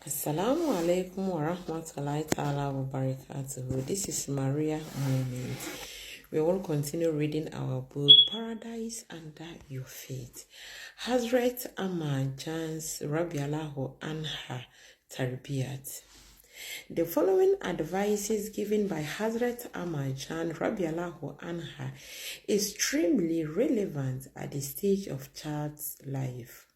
Assalamu alaikum wa rahmatullahi ta'ala wa barakatuhu. This is Maria Moment. We will continue reading our book, Paradise Under Your Feet. Hazrat Amman Jan's Rabiallahu Anha Tarbiyyat. The following advices given by Hazrat Amman Jan Rabiallahu Anha is extremely relevant at the stage of child's life.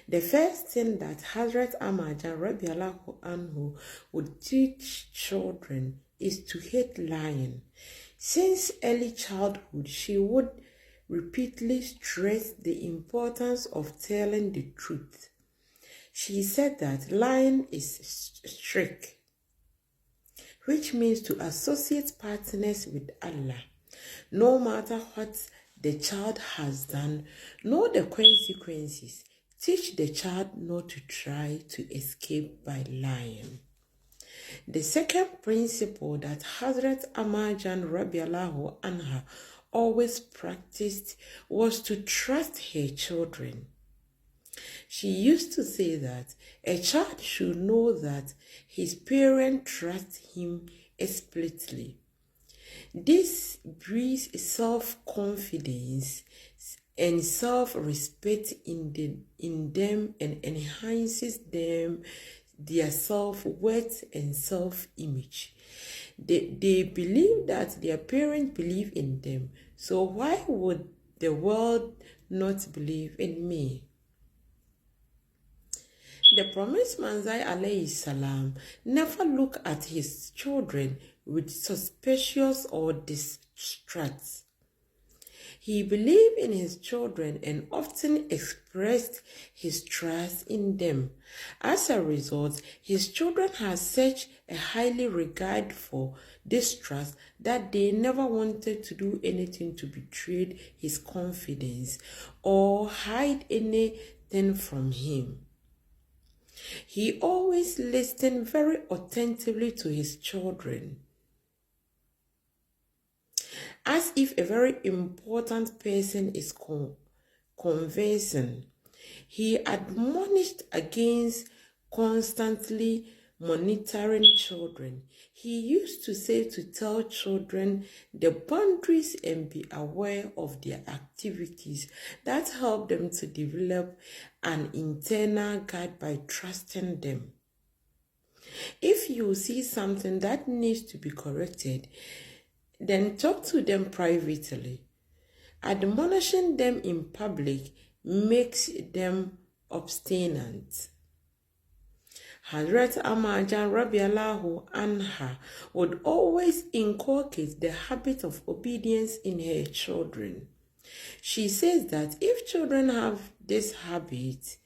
The first thing that Hazrat Amman Rabiallahu Anhu would teach children is to hate lying. Since early childhood, she would repeatedly stress the importance of telling the truth. She said that lying is shirk, which means to associate partners with Allah. No matter what the child has done, know the consequences. Teach the child not to try to escape by lying. The second principle that Hazrat Amman Rabiallahu Anha always practiced was to trust her children. She used to say that a child should know that his parents trust him explicitly. This breeds self-confidence and self-respect in them and enhances their self-worth and self-image. They believe that their parents believe in them, so why would the world not believe in me? The promised Manzai alayhi salam never looked at his children with suspicious or distrust. He believed in his children and often expressed his trust in them. As a result, his children had such a highly regard for this trust that they never wanted to do anything to betray his confidence or hide anything from him. He always listened very attentively to his children, as if a very important person is conversing. He admonished against constantly monitoring children. He used to say to tell children the boundaries and be aware of their activities. That helped them to develop an internal guide by trusting them. If you see something that needs to be corrected, then talk to them privately. Admonishing them in public makes them obstinate. Hazrat Amman Rabiallahu Anha would always inculcate the habit of obedience in her children. She says that if children have this habit,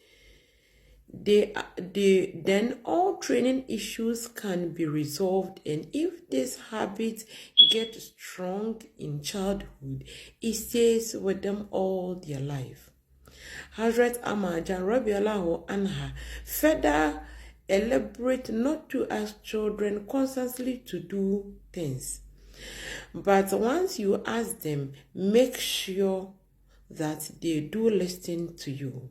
then all training issues can be resolved, and if this habit gets strong in childhood, it stays with them all their life. Hazrat Amman Rabiallahu Anha further elaborate not to ask children constantly to do things, but once you ask them, make sure that they do listen to you.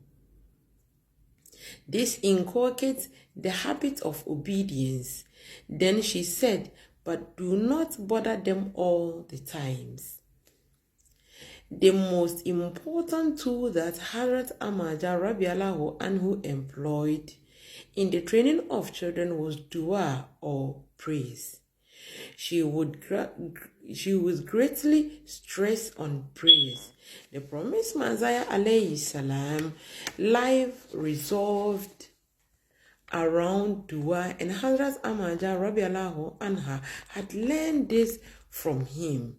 This inculcates the habit of obedience. Then she said, but do not bother them all the times. The most important tool that Hazrat Amman Rabiallahu Anhu employed in the training of children was dua or praise. She would greatly stress on praise. The promised Messiah alayhi salam life resolved around dua, and Hazrat Amman Rabiallahu Anha had learned this from him.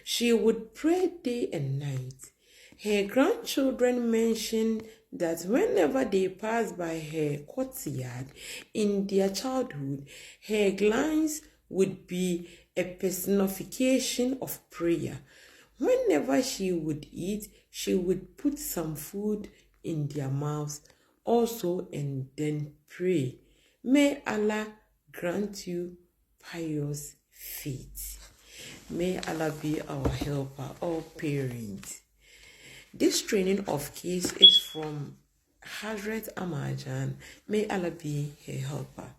She would pray day and night. Her grandchildren mentioned that whenever they passed by her courtyard in their childhood, her glance would be a personification of prayer. Whenever she would eat, she would put some food in their mouths also and then pray. May Allah grant you pious faith. May Allah be our helper, all parents. This training of kids is from Hazrat Amman, may Allah be her helper.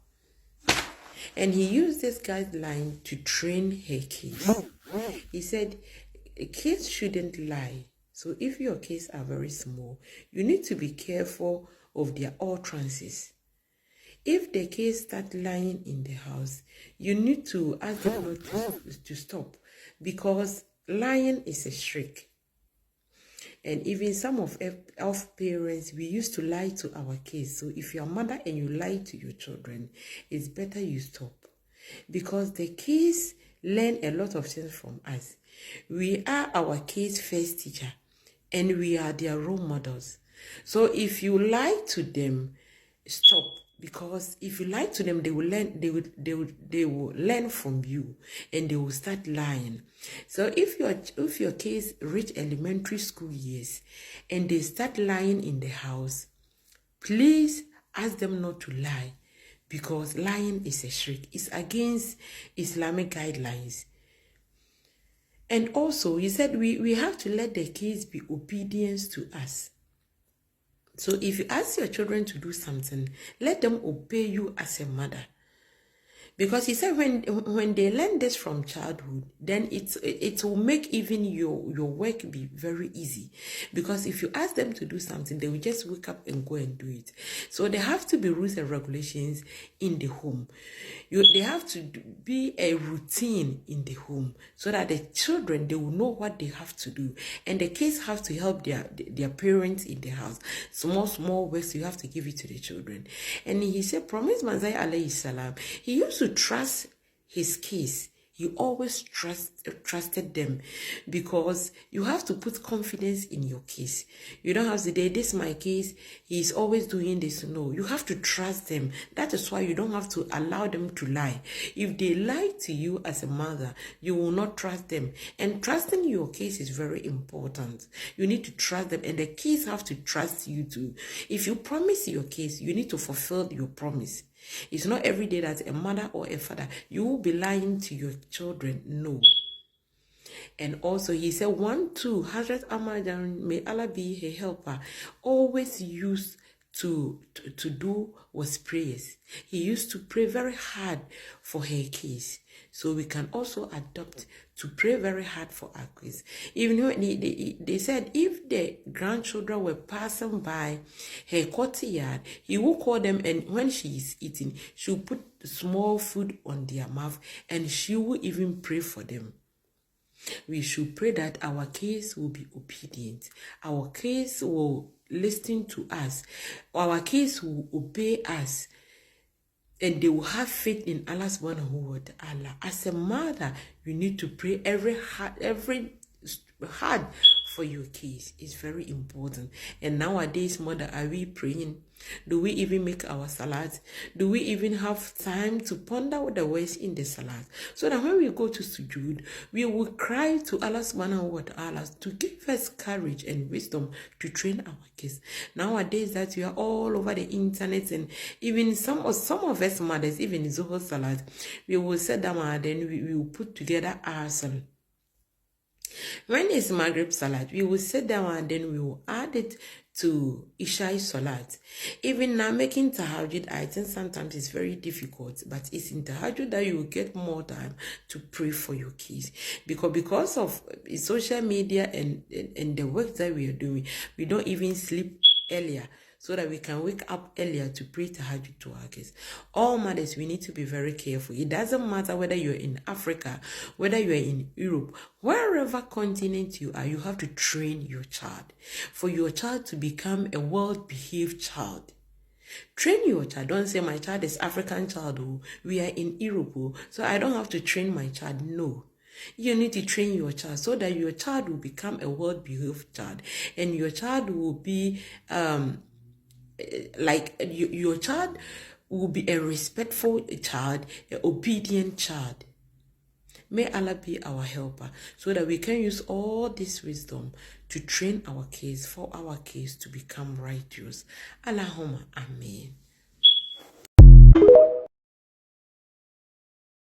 And he used this guideline to train her kids. He said, kids shouldn't lie. So if your kids are very small, you need to be careful of their utterances. If the kids start lying in the house, you need to ask them not to stop, because lying is a shirk. And even some of parents, we used to lie to our kids. So if you're a mother and you lie to your children, it's better you stop. Because the kids learn a lot of things from us. We are our kids' first teacher, and we are their role models. So if you lie to them, stop. Because if you lie to them, they will learn. They will learn from you, and they will start lying. So if your kids reach elementary school years and they start lying in the house, please ask them not to lie, because lying is a shirk. It's against Islamic guidelines. And also, he said we have to let the kids be obedient to us. So if you ask your children to do something, let them obey you as a mother. Because he said when they learn this from childhood, then it will make even your work be very easy. Because if you ask them to do something, they will just wake up and go and do it. So there have to be rules and regulations in the home. They have to be a routine in the home, so that the children, they will know what they have to do. And the kids have to help their parents in the house. Small works, you have to give it to the children. And he said, Promise Manzai alayhi salam, he used to trust his kids. He always trusted them, because you have to put confidence in your case. You don't have to say, this is my case, he's always doing this. No, you have to trust them. That is why you don't have to allow them to lie. If they lie to you as a mother, you will not trust them. And trusting your case is very important. You need to trust them, and the kids have to trust you too. If you promise your case, you need to fulfill your promise. It's not every day that a mother or a father, you will be lying to your children. No. And also he said, 1, 2, Hazrat Amman, may Allah be her helper, always used to do was prayers. He used to pray very hard for her case. So we can also adopt to pray very hard for our kids. Even when they said if the grandchildren were passing by her courtyard, he will call them, and when she is eating, she will put small food on their mouth, and she will even pray for them. We should pray that our kids will be obedient. Our kids will listen to us. Our kids will obey us. And they will have faith in Allah subhanahu wa ta'ala. As a mother, you need to pray every hard for your kids. It's very important. And nowadays, mother, are we praying? Do we even make our salad? Do we even have time to ponder the words in the salad? So that when we go to sujood, we will cry to Allah subhanahu wa ta'ala to give us courage and wisdom to train our kids. Nowadays that we are all over the internet, and even some of us mothers, even Zohar salad, we will sit down and then we will put together our salad. When it's Maghrib Salat, we will sit down and then we will add it to Isha Salat. Even now, making Tahajjud, I think sometimes it's very difficult, but it's in Tahajjud that you will get more time to pray for your kids. Because of social media and the work that we are doing, we don't even sleep earlier, so that we can wake up earlier to pray Tahajjud to our kids. All mothers, we need to be very careful. It doesn't matter whether you're in Africa, whether you're in Europe, wherever continent you are, you have to train your child. For your child to become a well-behaved child. Train your child. Don't say my child is African child, oh, we are in Europe, oh, so I don't have to train my child. No. You need to train your child so that your child will become a well-behaved child, and your child will be your child will be a respectful child, an obedient child. May Allah be our helper, so that we can use all this wisdom to train our kids, for our kids to become righteous. Allahumma Ameen.